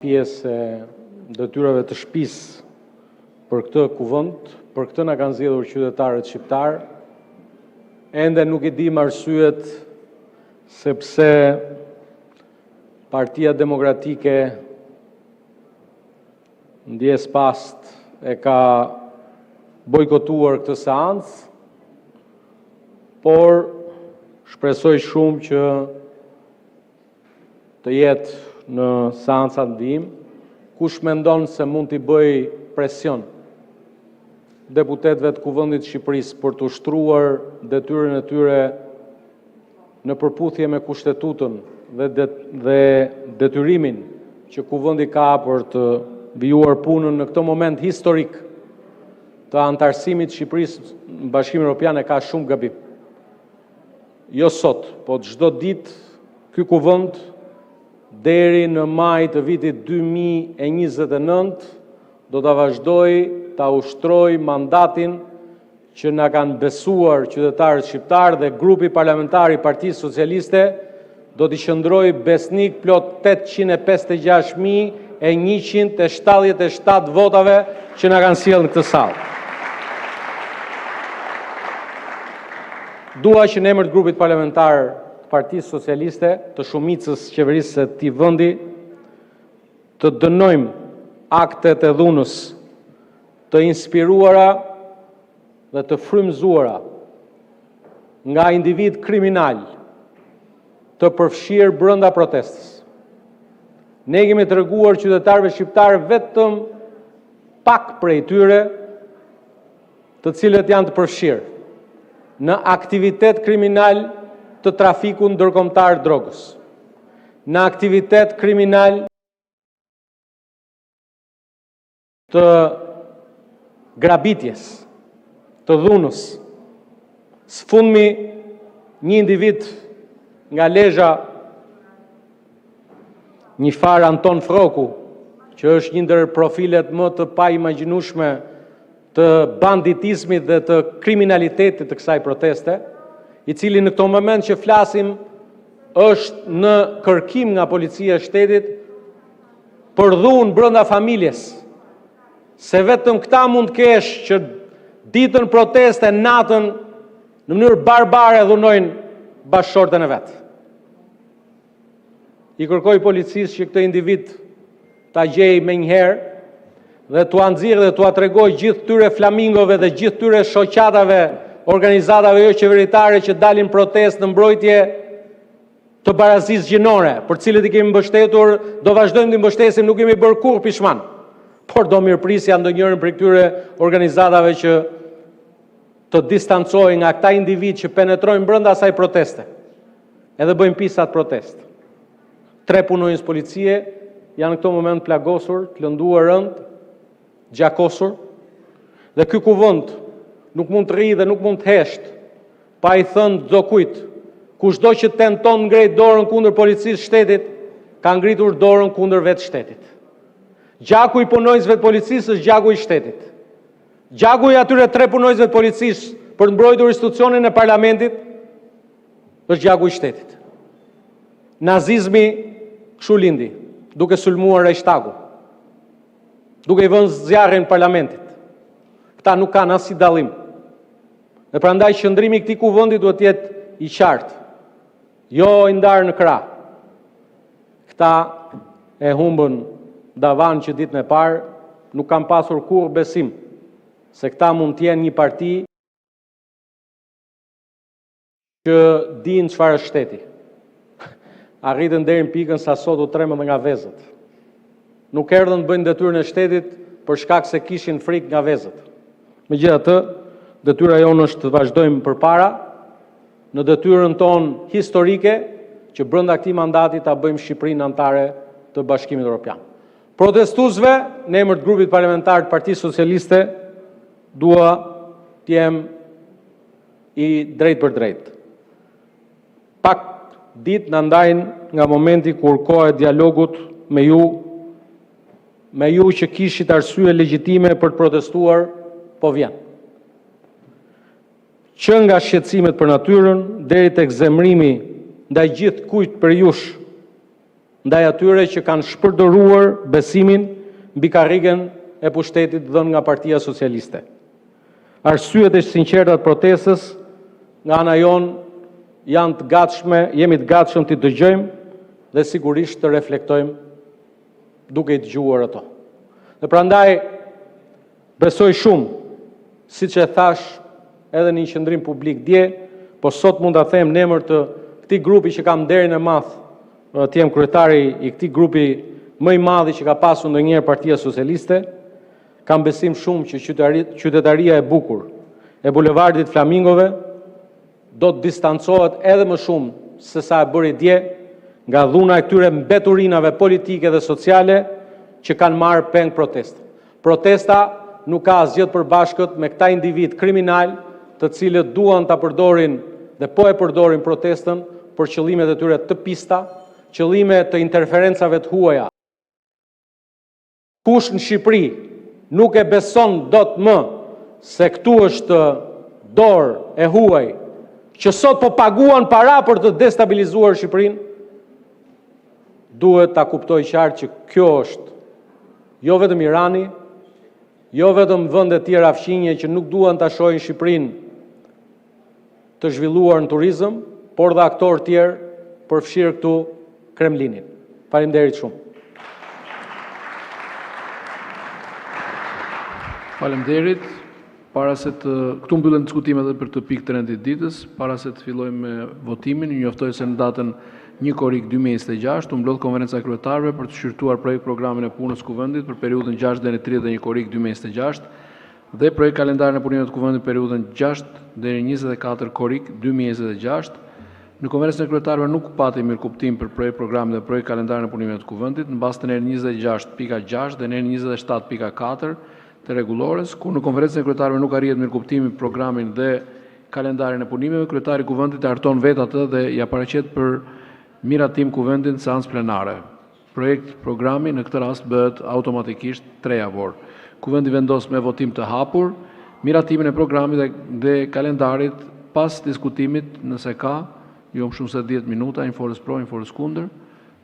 pjesë e detyrave të shtëpisë për këtë kuvend, për këtë na kanë zgjedhur qytetarët shqiptar. Ende nuk I dim arsyet sepse Partia Demokratike ndjes past e ka bojkotuar këtë seancë, por shpresoj shumë që të jetë në seancat ndihmë, kush mendon se mund t'i bëj presion deputetëve të Kuvendit të Shqipërisë për të ushtruar detyrën e tyre në përputhje me kushtetutën dhe detyrimin që Kuvendi ka për të vijuar punën në këtë moment historik të antarësimit të Shqipërisë në Bashkimin Evropian, e ka shumë gabim. Jo sot, po çdo ditë ky kuvend deri në maj të vitit 2029 do ta vazhdoj ta ushtroj mandatin që na kanë besuar qytetarët shqiptar, dhe grupi parlamentar I Partisë Socialiste do t'i qëndroj besnik plot 850.177 votave që na kanë sjellë në këtë sallë. Dua që në emër të grupit parlamentar të Partisë Socialiste, të shumicës qeverisë së këtij vendi, të dënojmë aktet e dhunës të inspiruara dhe të frymëzuara nga individ kriminal të përfshirë brenda protestës. Ne kemi treguar qytetarëve shqiptar vetëm pak prej tyre të cilët janë të përfshirë në aktivitet kriminal të trafikut ndërkombëtar drogës, në aktivitet kriminal të grabitjes, të dhunës. Sfundmi një individ nga Lezhë, një far Anton Froku, që është një ndër profilet më të paimagjinueshme të banditizmit dhe të kriminalitetit të kësaj proteste, I cili në këto moment që flasim është në kërkim nga policia e shtetit për dhunë brenda familjes, se vetëm këta mund kesh që ditën proteste, natën në mënyrë barbare dhunojnë bashkëshorten e vetë. I kërkoj policisë që këtë individ ta gjej menjëherë dhe t'u nxjerrë dhe t'u tregoj gjithë tyre flamingove dhe gjithë tyre shoqatave, organizatave jo qeveritare që dalin protestë në mbrojtje të barazisë gjinore, për cilët I kemi mbështetur, do vazhdojmë të mbështesim, nuk kemi bërë kurrë pishman, por do mirëprisja ndonjërin për këtyre organizatave që të distancojnë nga këta individ që penetrojnë brenda asaj proteste, edhe bëjnë pisat protestë. 3 punonjës policie janë në këto moment plagosur, të lënduar rënd, gjakosur, dhe ky kuvend nuk mund të rri dhe nuk mund të hesht pa I thënë çdo kujt, kushdo që tenton ngrejt dorën kundër policisë shtetit, ka ngritur dorën kundër vetë shtetit. Gjaku I punonjësve të policisë është gjaku I shtetit. Gjaku I atyre 3 punonjësve të policisë për të mbrojtur institucionin e parlamentit është gjaku I shtetit. Nazizmi kështu lindi, duke sulmuar Reichstagun, duke I vënë zjarrin parlamentit. Këta nuk kanë asnjë dallim. Dhe prandaj qëndrimi I këtij kuvendi duhet të jetë I qartë, jo I ndarë në krah. Këta e humbën davan që ditën e parë, nuk kanë pasur kurrë besim se këta mund të jenë një parti që dinë çfarë është shteti. Arritën deri në pikën sa sot u tremën nga vezët. Nuk erdhën të bëjnë detyrën e shtetit për shkak se kishin frikë nga vezët. Megjithatë, detyra jonë është të vazhdojmë përpara në detyrën tonë historike që brenda këtij mandati ta bëjmë Shqipërinë anëtare të Bashkimit Evropian. Protestuesve, në emër të grupit parlamentar të Partisë Socialiste, dua të jem I drejtë për drejtë. Pak ditë na ndajnë nga momenti kur koha e dialogut me ju që kishit arsye legjitime për të protestuar, po vjen. Që nga shqetësimet për natyrën deri tek zemrimi ndaj gjithë kujt për jush ndaj atyre që kanë shpërdoruar besimin mbi karrigen e pushtetit dhënë nga Partia Socialiste. Arsyet e sinqerta të protestës nga ana jonë janë të gatshme, jemi të gatshëm të dëgjojmë dhe sigurisht të reflektojmë duke i dëgjuar ato. Dhe prandaj besoj shumë, siç e thash edhe në një qendrim publik dje, po sot mund ta them në emër të këtij grupi që kam nderin e madh, të jem kryetari i këtij grupi më i madh që ka pasur ndonjëherë Partia Socialiste, kam besim shumë që qytetaria e bukur e bulevardit Flamingove do të distancohet edhe më shumë se sa e bëri dje nga dhuna e këtyre mbeturinave politike dhe sociale që kanë marrë peng protesta. Protesta nuk ka asgjë të përbashkët me këta individ kriminal, të cilët duan ta përdorin dhe po e përdorin protestën për qëllimet e tyre të pista, qëllime të interferencave të huaja. Kush në Shqipëri nuk e beson dot më se këtu është dorë e huaj që sot po paguan para për të destabilizuar Shqipërinë, duhet ta kuptoj qartë që kjo është jo vetëm Irani, jo vetëm vende tjera fqinje që nuk duan ta shohin Shqipërinë të zhvilluar në turizëm, por dhe aktorë tjerë përfshirë këtu Kremlinin. Faleminderit shumë. Faleminderit. Para se këtu mbyllen diskutimet edhe për të pikë të rendit ditës, para se të fillojmë me votimin, ju njoftoj se në datën 1 korrik 2026 u mblodh konferenca e kryetarëve për të shqyrtuar projekt programin e punës kuvendit për periudhën 6 deri në 31 korrik 2026 dhe projekt kalendarin e punimeve të kuvendit për periudhën 6 deri në 24 korrik 2026. Në konferencën e kryetarëve nuk pati mirëkuptim për projekt programin dhe projekt kalendarin e punimeve të kuvendit në bazë të nr. 26.6 dhe nr. 27.4 të rregullores, ku në konferencën e kryetarëve nuk arrihet mirëkuptimi programin dhe kalendarin e punimeve, kryetari i kuvendit harton vetë atë dhe ja paraqet për miratim kuvendit në seancë plenare. Projekt programi në këtë rast bëhet automatikisht 3 javor. Kuvendi vendos me votim të hapur miratimin e programit dhe kalendarit pas diskutimit, nëse ka, jo më shumë se 10 minuta, inforës pro, inforës kundër,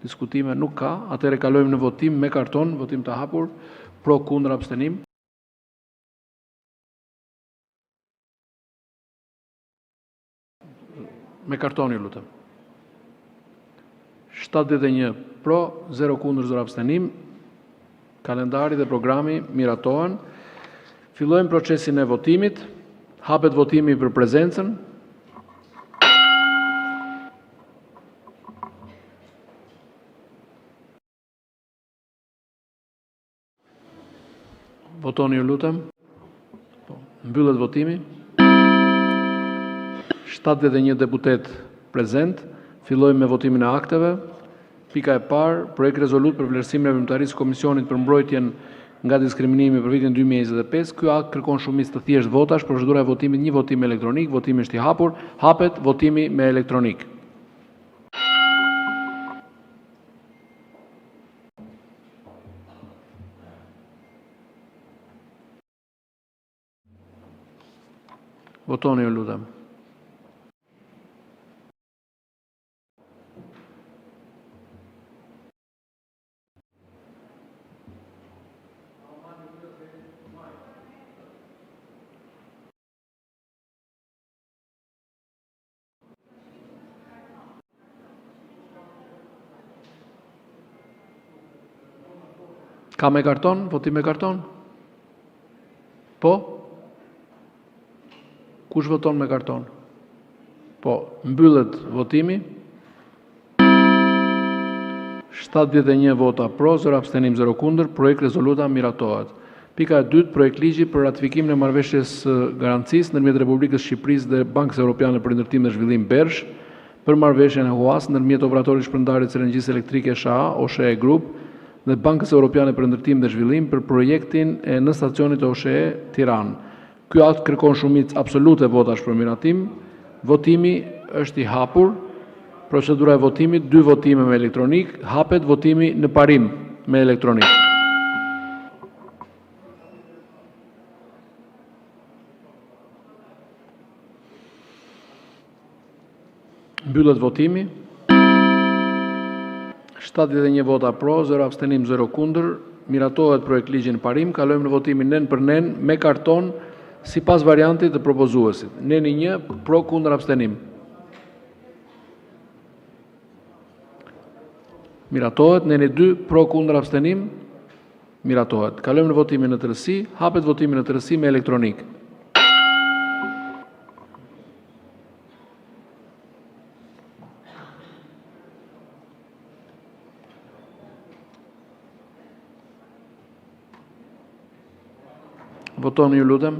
diskutime nuk ka, atëherë kalojmë në votim me karton, votim të hapur, pro, kundër, abstenim. Me karton ju lutem. 71 pro, 0 kundër, 0 abstenim. Kalendari dhe programi miratohen. Fillojmë procesin e votimit. Hapet votimi për prezencën. Votoni ju lutem. Mbyllet votimi. 71 deputet prezent. Fillojmë me votimin e akteve. Pika e parë, projekt rezolut për vlerësimin e veprimtarisë Komisionit për mbrojtjen nga diskriminimi për vitin 2025. Ky akt kërkon shumicë të thjeshtë votash, procedura e votimit një votim elektronik, votimi është i hapur, hapet votimi me elektronik. Votoni ju lutem. Ka me karton? Votim me karton? Po? Kush voton me karton? Po, mbyllet votimi. 71 vota pro, 0 abstenim, 0 kundër, projekt rezoluta miratohet. Pika e dytë, projekt ligji për ratifikimin e marrëveshjes garancisë ndërmjet Republikës Shqipërisë dhe Bankës Europiane për Ndërtim dhe Zhvillim Bersh për marrëveshjen e HUAS ndërmjet Operatorit Shpërndarjes së Energjisë Elektrike SHA, OSHE Group dhe Bankës Europiane për Ndërtim dhe Zhvillim për projektin e në stacionit OSHE Tiranë. Ky akt kërkon shumicë absolute votash për miratim. Votimi është i hapur. Procedura e votimit, 2 votime me elektronik, hapet votimi në parim me elektronik. Mbyllet votimi. 71 vota pro, 0 abstenim, 0 kundër. Miratohet projekt ligji në parim. Kalojmë në votimin nën për nën me karton sipas variantit të propozuesit. Neni 1 pro, kundër, abstenim. Miratohet. Neni 2 pro, kundër, abstenim. Miratohet. Kalojmë në votimin në tërësi. Hapet votimi në tërësi me elektronik. Votoni, ju lutem.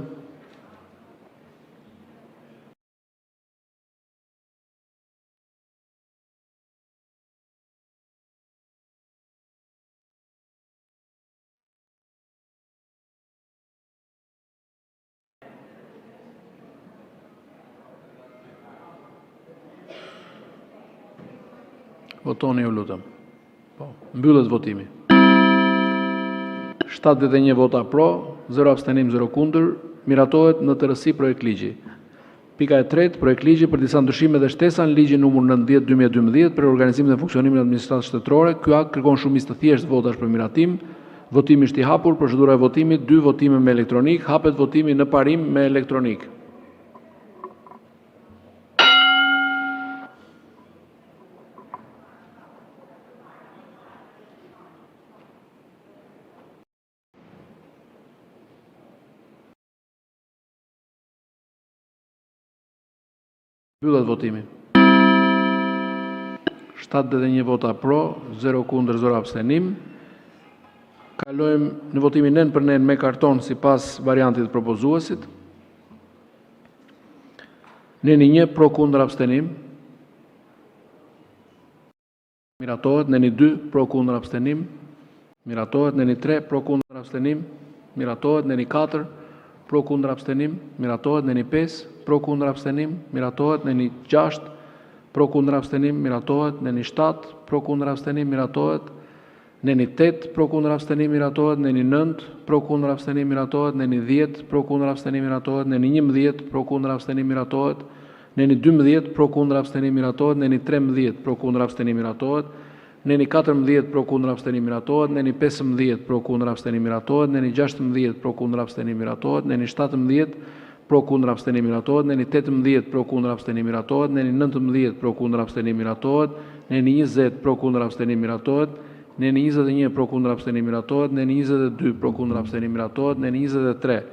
Votoni, ju lutem. Po, mbyllet votimi. 71 vota pro, 0 abstenim, 0 kundër. Miratohet në tërësi projekt ligji. Pika e tretë, projekt ligji për disa ndryshime dhe shtesa në ligjin numër 90/2012 për organizimin dhe funksionimin e administratës shtetërore. Ky akt kërkon shumicë të thjeshtë votash për miratim. Votimi është i hapur, procedura e votimit, 2 votime me elektronik. Hapet votimi në parim me elektronik. Mbyllet votimi. 71 vota pro, 0 kundër, 0 abstenim. Kalojmë në votimin nën për nën me karton sipas variantit të propozuesit. Neni 1 pro, kundër, abstenim. Miratohet. Neni 2 pro, kundër, abstenim. Miratohet. Neni 3 pro, kundër, abstenim. Miratohet. Neni 4 pro, kundër, abstenim. Miratohet. Neni 5 pro, kundër, abstenim. Miratohet. Neni 6 pro, kundër, abstenim. Miratohet. Neni 7 pro, kundër, abstenim. Miratohet. Neni 8 pro, kundër, abstenim. Miratohet. Neni 9 pro, kundër, abstenim. Miratohet. Neni 10 pro, kundër, abstenim. Miratohet. Neni 11 pro, kundër, abstenim. Miratohet. Neni 12 pro, kundër, abstenim. Miratohet. Neni 13 pro, kundër, abstenim. Miratohet. Neni 14 pro, kundër, abstenim. Miratohet. Neni 15 pro, kundër, abstenim. Miratohet. Neni 16 pro, kundër, abstenim. Miratohet. Neni 17 pro, kundër, abstenim. Miratohet. Neni 18 pro, kundër, abstenim. Miratohet. Neni 19 pro, kundër, abstenim. Miratohet. Neni 20 pro, kundër, abstenim. Miratohet. Neni 21 pro, kundër, abstenim. Miratohet. Neni 22 pro, kundër, abstenim. Miratohet. Neni 23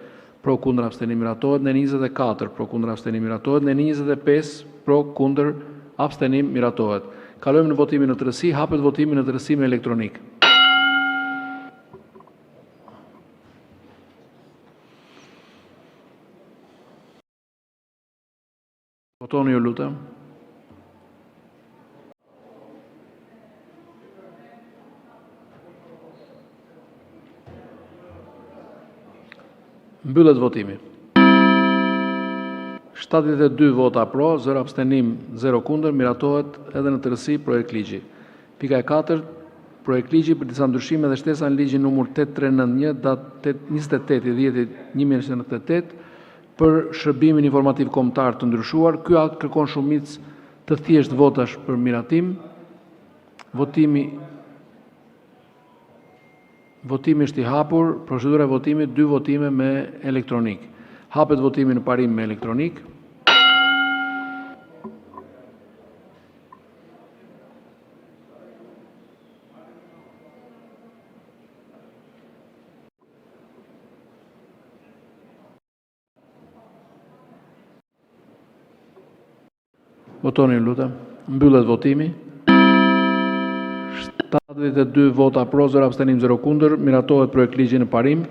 pro, kundër, abstenim. Miratohet. Neni 24 pro, kundër, abstenim. Miratohet. Neni 25 pro, kundër, abstenim. Miratohet. Kalojmë në votimin në tërësi. Hapet votimi në tërësi me elektronik. Votoni, ju lutem. Mbyllet votimi. 72 vota pro, 0 abstenim, 0 kundër. Miratohet edhe në tërësi projekt ligji. Pika e 4, projekt ligji për disa ndryshime dhe shtesa në ligjin numër 8391 datë 28/10/1998 për shërbimin informativ kombëtar të ndryshuar. Ky akt kërkon shumicë të thjeshtë votash për miratim. Votimi është i hapur, procedura e votimit, 2 votime me elektronik. Hapet votimi në parim me elektronik. Votoni, ju lutem. Mbyllet votimi. 72 vota pro, 0 abstenim, 0 kundër. Miratohet projekt ligji në parim.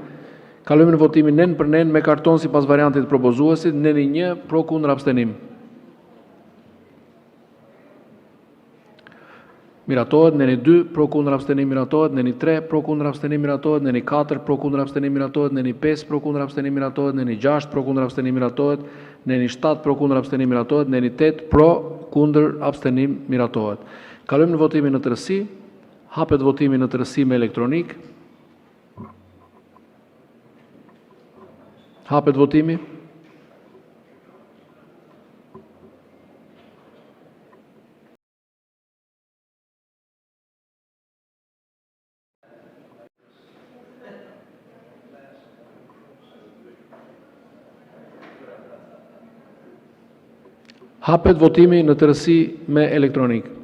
Kalojmë në votimin nën për nën me karton sipas variantit të propozuesit. Neni 1 pro, kundër, abstenim. Miratohet. Neni 2 pro, kundër, abstenim. Miratohet. Neni 3 pro, kundër, abstenim. Miratohet. Neni 4 pro, kundër, abstenim. Miratohet. Neni 5 pro, kundër, abstenim. Miratohet. Neni 6 pro, kundër, abstenim. Miratohet. Neni 7 pro, kundër, abstenim. Miratohet. Neni 8 pro, kundër, abstenim. Miratohet. Kalojmë në votimin në tërësi. Hapet votimi në tërësi me elektronik. Hapet votimi. Hapet votimi në tërësi me elektronik.